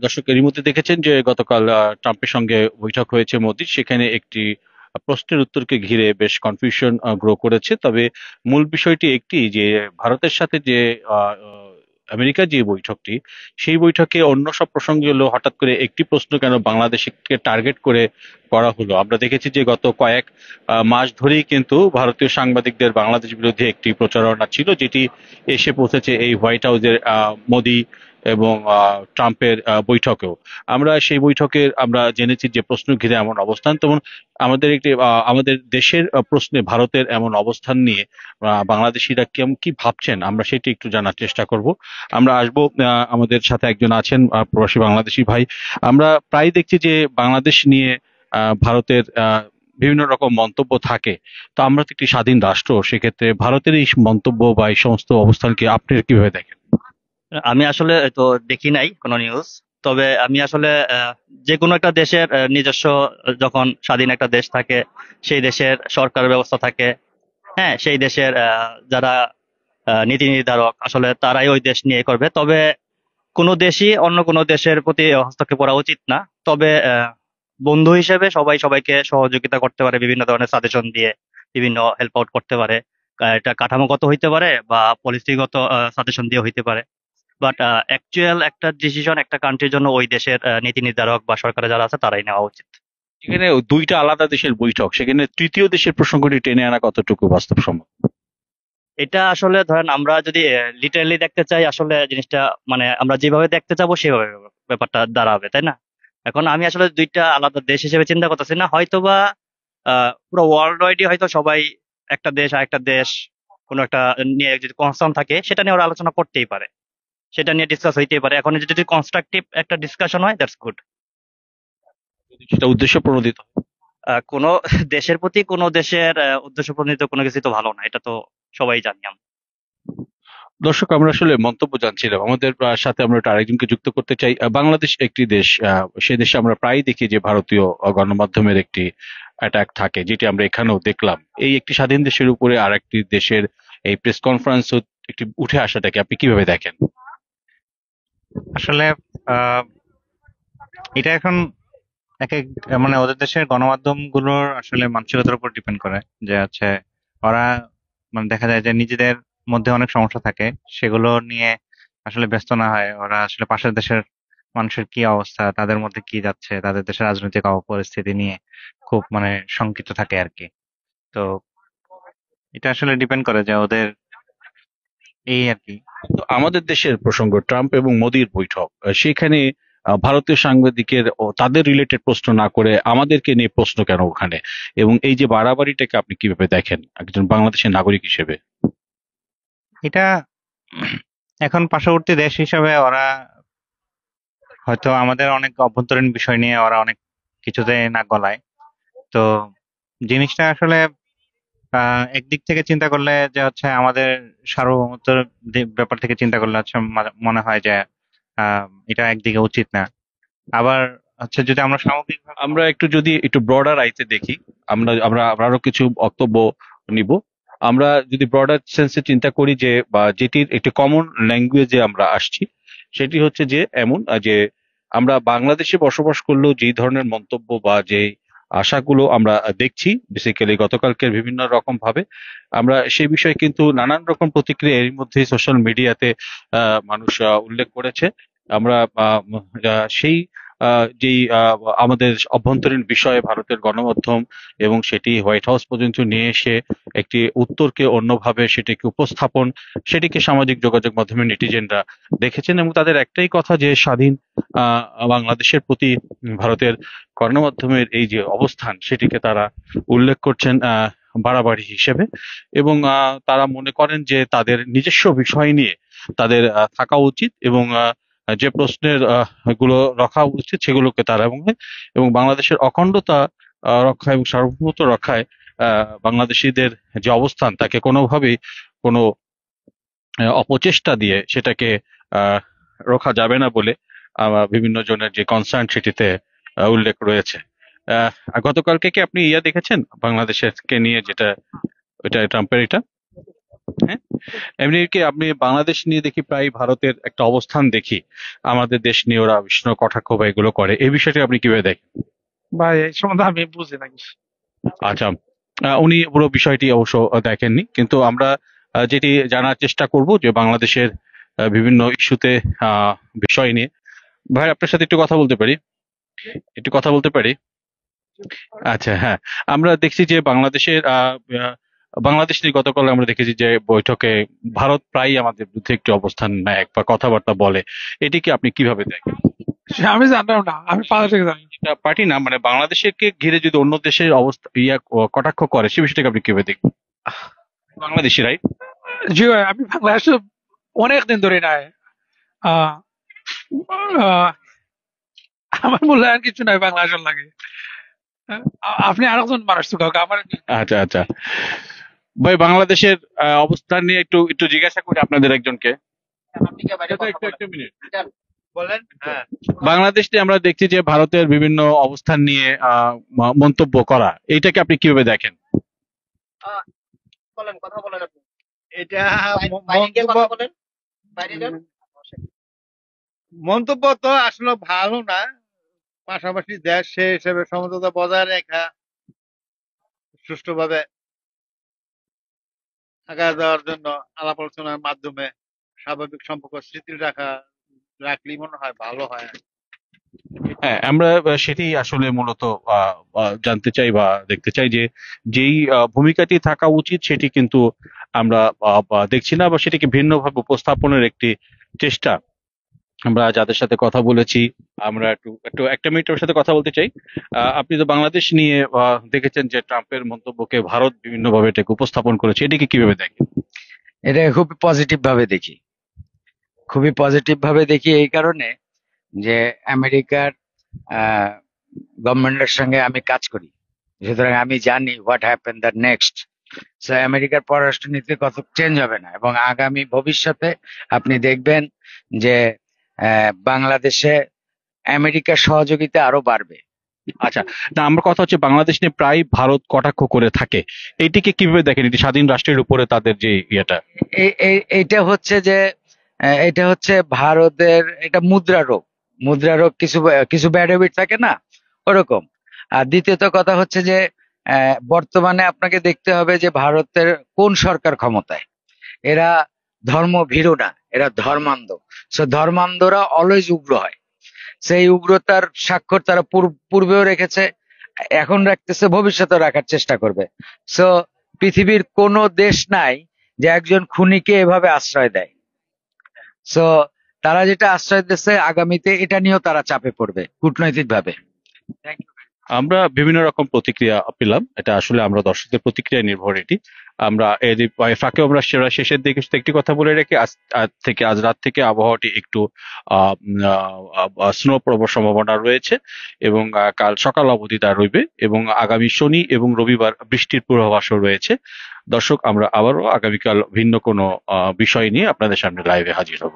দর্শক এরই মধ্যে দেখেছেন যে গতকাল ট্রাম্পের সঙ্গে বৈঠক হয়েছে মোদির, সেখানে একটি প্রশ্নের উত্তরকে ঘিরে বেশ কনফিউশন গ্রো করেছে। তবে মূল বিষয়টি একটি যে ভারতের সাথে যে আহ, আহ, আমেরিকার যে বৈঠকটি, সেই বৈঠকে অন্য সব প্রসঙ্গে হলো হঠাৎ করে একটি প্রশ্ন কেন বাংলাদেশকে টার্গেট করে করা হলো। আমরা দেখেছি যে গত কয়েক মাস ধরেই কিন্তু ভারতীয় সাংবাদিকদের বাংলাদেশ বিরুদ্ধে একটি প্রচারণা ছিল, যেটি এসে পৌঁছেছে এই হোয়াইট হাউসের মোদি এবং ট্রাম্পের বৈঠকেও। আমরা সেই বৈঠকে আমরা জেনেছি যে প্রশ্ন ঘিরে এমন অবস্থান, তেমন আমাদের দেশের প্রশ্নে ভারতের এমন অবস্থান নিয়ে বাংলাদেশিরা কেমন কি ভাবছেন, আমরা সেটি একটু জানার চেষ্টা করব। আমরা আসবো, আমাদের সাথে একজন আছেন প্রবাসী বাংলাদেশি ভাই। আমরা প্রায় দেখছি যে বাংলাদেশ নিয়ে ভারতের বিভিন্ন রকম মন্তব্য থাকে। তো আমরা তো একটি স্বাধীন রাষ্ট্র, সেক্ষেত্রে ভারতের এই মন্তব্য বা এই সমস্ত অবস্থানকে আপনি কিভাবে দেখেন? আমি আসলে তো দেখি নাই কোনো নিউজ। তবে আমি আসলে যে কোনো একটা দেশের নিজস্ব, যখন স্বাধীন একটা দেশ থাকে, সেই দেশের সরকার ব্যবস্থা থাকে। হ্যাঁ, সেই দেশের যারা নীতি নির্ধারক আসলে তারাই ওই দেশ নিয়ে করবে। তবে কোনো দেশই অন্য কোনো দেশের প্রতি হস্তক্ষেপ করা উচিত না। তবে বন্ধু হিসেবে সবাই সবাইকে সহযোগিতা করতে পারে, বিভিন্ন ধরনের সাজেশন দিয়ে বিভিন্ন হেল্প আউট করতে পারে। এটা কাঠামোগত হইতে পারে বা পলিসিগত সাজেশন দিয়ে হইতে পারে। বাট অ্যাকচুয়াল একটা ডিসিশন একটা কান্ট্রির জন্য ওই দেশের নীতি নির্ধারক বা সরকারে যারা আছে তারাই নেওয়া উচিত। এখানে দুইটা আলাদা দেশের বৈঠক, সেখানে তৃতীয় দেশের প্রসঙ্গটি টেনে আনা কতটুকু বাস্তবসম্মত? এটা আসলে ধরেন আমরা যদি লিটারালি দেখতে চাই, আসলে জিনিসটা মানে আমরা যেভাবে দেখতে চাবো সেভাবে ব্যাপারটা দাঁড়াবে, তাই না? এখন আমি আসলে দুইটা আলাদা দেশ হিসেবে চিন্তা করতেছি না। হয়তোবা পুরো ওয়ার্ল্ড ওয়াইডই হয়তো সবাই একটা দেশ আর একটা দেশ কোনো একটা নিয়ে যদি কনসার্ন থাকে, সেটা নিয়ে ওরা আলোচনা করতেই পারে, সেটা নিয়ে ডিসকাস হইতেই পারে। এখন যদি কনস্ট্রাকটিভ একটা ডিসকাশন হয়, দ্যাটস গুড। যদি সেটা উদ্দেশ্য প্রণোদিত হয়। কোনো দেশের প্রতি কোনো দেশের উদ্দেশ্য প্রণীত কোনো কিছু তো ভালো না, এটা তো সবাই জানি আমরা। দর্শক, আমরা আসলে মন্তব্য জানছিলাম, আমাদের সাথে আমরা একটা আরেকজনকে যুক্ত করতে চাই। বাংলাদেশ একটি দেশ, সে দেশে আমরা প্রায় দেখি যে ভারতীয় গণমাধ্যমের একটি অ্যাটাক থাকে, যেটি আমরা এখানেও দেখলাম। এই একটি স্বাধীন দেশের উপরে আর একটি দেশের এই প্রেস কনফারেন্স একটি উঠে আসাটাকে আপনি কিভাবে দেখেন? আসলে আহ, এটা এখন এক এক মানে ওদের দেশের গণমাধ্যম গুলোর আসলে মানসিকতার উপর ডিপেন্ড করে। যে হচ্ছে ওরা মানে দেখা যায় যে নিজেদের মধ্যে অনেক সমস্যা থাকে, সেগুলো নিয়ে আসলে ব্যস্ত না হয় ওরা আসলে পাশের দেশের মানুষের কি অবস্থা, তাদের মধ্যে কি যাচ্ছে, তাদের দেশের রাজনৈতিক পরিস্থিতি নিয়ে খুব মানে শঙ্কিত থাকে আর কি। তো এটা আসলে ডিপেন্ড করে যে ওদের এই আর কি। তো আমাদের দেশের প্রসঙ্গ ট্রাম্প এবং মোদির বৈঠক, সেখানে ভারতীয় সাংবাদিকের ও তাদের রিলেটেড প্রশ্ন না করে আমাদেরকে নিয়ে প্রশ্ন কেন ওখানে? এবং এই যে বাড়াবাড়িটাকে আপনি কিভাবে দেখেন একজন বাংলাদেশের নাগরিক হিসেবে? এটা এখন পার্শ্ববর্তী দেশ হিসাবে ওরা হয়তো আমাদের অনেক অভ্যন্তরীণ বিষয় নিয়ে ওরা অনেক কিছুতে নাক গলায়। তো জিনিসটা আসলে একদিক থেকে চিন্তা করলে যে হচ্ছে আমাদের সার্বভৌমত্বের ব্যাপার থেকে চিন্তা করলে হচ্ছে মনে হয় যে এটা একদিকে উচিত না। আবার হচ্ছে যদি আমরা সামগ্রিক আমরা একটু যদি একটু ব্রডার আইতে দেখি, আমরা আমরা আমরা আরো কিছু বক্তব্য নিব। আমরা যদি ব্রডার সেন্সে চিন্তা করি যে বা যেটির একটি কমন ল্যাঙ্গুয়েজে আমরা আসছি, সেটি হচ্ছে যে এমন যে আমরা বাংলাদেশে বসবাস করলেও যেই ধরনের মন্তব্য বা যে আশাগুলো আমরা দেখছি বেসিক্যালি গতকালকের বিভিন্ন রকম ভাবে, আমরা সেই বিষয়ে কিন্তু নানান রকম প্রতিক্রিয়া এর মধ্যে সোশ্যাল মিডিয়াতে মানুষ উল্লেখ করেছে। আমরা সেই যেই আমাদের অভ্যন্তরীণ বিষয়ে ভারতের গণমাধ্যম এবং সেটি হোয়াইট হাউস পর্যন্ত নিয়ে এসে একটি উত্তরকে অন্যভাবে সেটিকে উপস্থাপন, সেটিকে সামাজিক যোগাযোগ মাধ্যমে নেটিজেনরা দেখেছেন এবং তাদের একটাই কথা যে স্বাধীন আহ বাংলাদেশের প্রতি ভারতের গণমাধ্যমের এই যে অবস্থান, সেটিকে তারা উল্লেখ করছেন বাড়াবাড়ি হিসেবে। এবং তারা মনে করেন যে তাদের নিজস্ব বিষয় নিয়ে তাদের থাকা উচিত এবং যে প্রশ্নের গুলো রাখা উচিত সেগুলোকে তারা এবং বাংলাদেশের অখণ্ডতা রক্ষা এবং সার্বভৌমত্ব রক্ষায় বাংলাদেশিদের যে অবস্থান, তাকে কোনোভাবেই কোনো অপচেষ্টা দিয়ে সেটাকে আহ রোখা যাবে না বলে বিভিন্ন জনের যে কনসার্ন সেটিতে উল্লেখ রয়েছে। গতকালকে কি আপনি দেখেছেন বাংলাদেশের কে নিয়ে, যেটা এটা ট্রাম্পের এটা? হ্যাঁ, এমনি কি আপনি বাংলাদেশ নিয়ে দেখি প্রায় ভারতের একটা অবস্থান দেখি, আমাদের দেশ নিয়ে ওরা বিষ্ণু কটাক্ষ বা এগুলো করে, এই বিষয়টা আপনি কিভাবে দেখেন? ভাই এই সম্বন্ধে আমি বুঝি না কিছু। আচ্ছা, উনি পুরো বিষয়টি অবশ্য দেখেননি, কিন্তু আমরা যেটি জানার চেষ্টা করব যে বাংলাদেশের বিভিন্ন ইস্যুতে বিষয় নিয়ে। ভাই আপনার সাথে একটু কথা বলতে পারি? একটু কথা বলতে পারি? আচ্ছা, হ্যাঁ, আমরা দেখছি যে বাংলাদেশের বাংলাদেশ নিয়ে গতকাল আমরা দেখেছি যে বৈঠকে ভারত প্রায়ই আমাদের বিরুদ্ধে একটি অবস্থান নেয় বা কথাবার্তা বলে, এটিকে আপনি কিভাবে দেখেন? সে আমি জানতাম না, আমি বাংলাদেশ থেকে জানি। এটা পার্টি না, মানে বাংলাদেশকে ঘিরে যদি অন্য দেশের অবস্থা কটাক্ষ করে সে বিষয়টাকে আপনি কিভাবে দেখবেন? বাংলাদেশি রাইট? জি ভাই, আমি বাংলাদেশে অনেক দিন ধরে নাই। আহ, আহ, আমার মূল্যায়ন কিছু নাই বাংলাদেশের লাগে। আপনি আরেকজন মানুষ তো কাউকে আমার আচ্ছা, আচ্ছা, ভাই বাংলাদেশের অবস্থান নিয়ে একটু একটু জিজ্ঞাসা করি আপনাদের একজনকে। একটা মিনিট বলেন। হ্যাঁ, বাংলাদেশ নিয়ে আমরা দেখছি যে ভারতের বিভিন্ন অবস্থান নিয়ে মন্তব্য করা, এইটাকে আপনি কিভাবে দেখেন? এটা মন্তব্য মন্তব্য তো আসলে ভালো না। পাশাপাশি দেশ সে হিসেবে সমঝোতা বজায় রেখা সুষ্ঠুভাবে আগায় যাওয়ার জন্য আলাপ আলোচনার মাধ্যমে স্বাভাবিক সম্পর্ক শিথিল রাখলেই মনে হয় ভালো হয়। হ্যাঁ, আমরা সেটি আসলে মূলত জানতে চাই বা দেখতে চাই যে যেই ভূমিকাটি থাকা উচিত সেটি কিন্তু আমরা দেখছি না, বা সেটিকে ভিন্নভাবে উপস্থাপনের একটি চেষ্টা। আমরা যাদের সাথে কথা বলেছি, আমরা একটু একটু একটা মিনিট ওর সাথে কথা বলতে চাই। আপনি তো বাংলাদেশ নিয়ে দেখেছেন যে ট্রাম্পের মন্তব্যকে ভারত বিভিন্নভাবে এটাকে উপস্থাপন করেছে, এটিকে কিভাবে দেখেন? এটা খুব পজিটিভ ভাবে দেখি, খুবই পজিটিভ ভাবে দেখি এই কারণে যে আমেরিকার গভর্নমেন্টের সঙ্গে আমি কাজ করি, সুতরাং আমি জানি what happen the next. So আমেরিকার পররাষ্ট্রনীতি কত চেঞ্জ হবে না, এবং আগামী ভবিষ্যতে আপনি দেখবেন যে বাংলাদেশে আমেরিকার সহযোগিতা আরো বাড়বে। আচ্ছা, না আমার কথা হচ্ছে বাংলাদেশ নিয়ে প্রায় ভারত কটাক্ষ করে থাকে, এইটিকে কিভাবে দেখেন? এটি স্বাধীন রাষ্ট্রের উপরে তাদের যে ইয়েটা। এইটা হচ্ছে যে এটা হচ্ছে ভারতের এটা মুদ্রা রোগ। মুদ্রা রোগ কিছু কিছু ব্যাড হ্যাবিট থাকে না, ওরকম। আর দ্বিতীয়ত কথা হচ্ছে যে বর্তমানে আপনাকে দেখতে হবে যে ভারতের কোন সরকার ক্ষমতায়। এরা ধর্ম ভীরু না, এরা ধর্মান্ধ। সো ধর্মান্ধরা অলওয়েজ উগ্র হয়। সেই উগ্রতার স্বাক্ষর তারা পূর্বেও রেখেছে, এখন রাখতেছে, ভবিষ্যতে রাখার চেষ্টা করবে। সো পৃথিবীর কোনো দেশ নাই যে একজন খুনিকে এভাবে আশ্রয় দেয়। সো তারা যেটা আশ্রয় দিচ্ছে, আগামীতে এটা নিয়েও তারা চাপে পড়বে কূটনৈতিক ভাবে। আমরা বিভিন্ন রকম প্রতিক্রিয়া পেলাম, এটা আসলে আমরা দর্শকদের প্রতিক্রিয়া নির্ভর এটি। আমরা এর ফাঁকে আমরা শেষের দিকে শুধু একটি কথা বলে রেখে আজ রাত থেকে আবহাওয়াটি একটু স্নো প্রবল সম্ভাবনা রয়েছে, এবং কাল সকাল অবধি তা রইবে, এবং আগামী শনি এবং রবিবার বৃষ্টির পূর্বাভাসও রয়েছে। দর্শক, আমরা আবারও আগামীকাল ভিন্ন কোনো বিষয় নিয়ে আপনাদের সামনে লাইভে হাজির হব।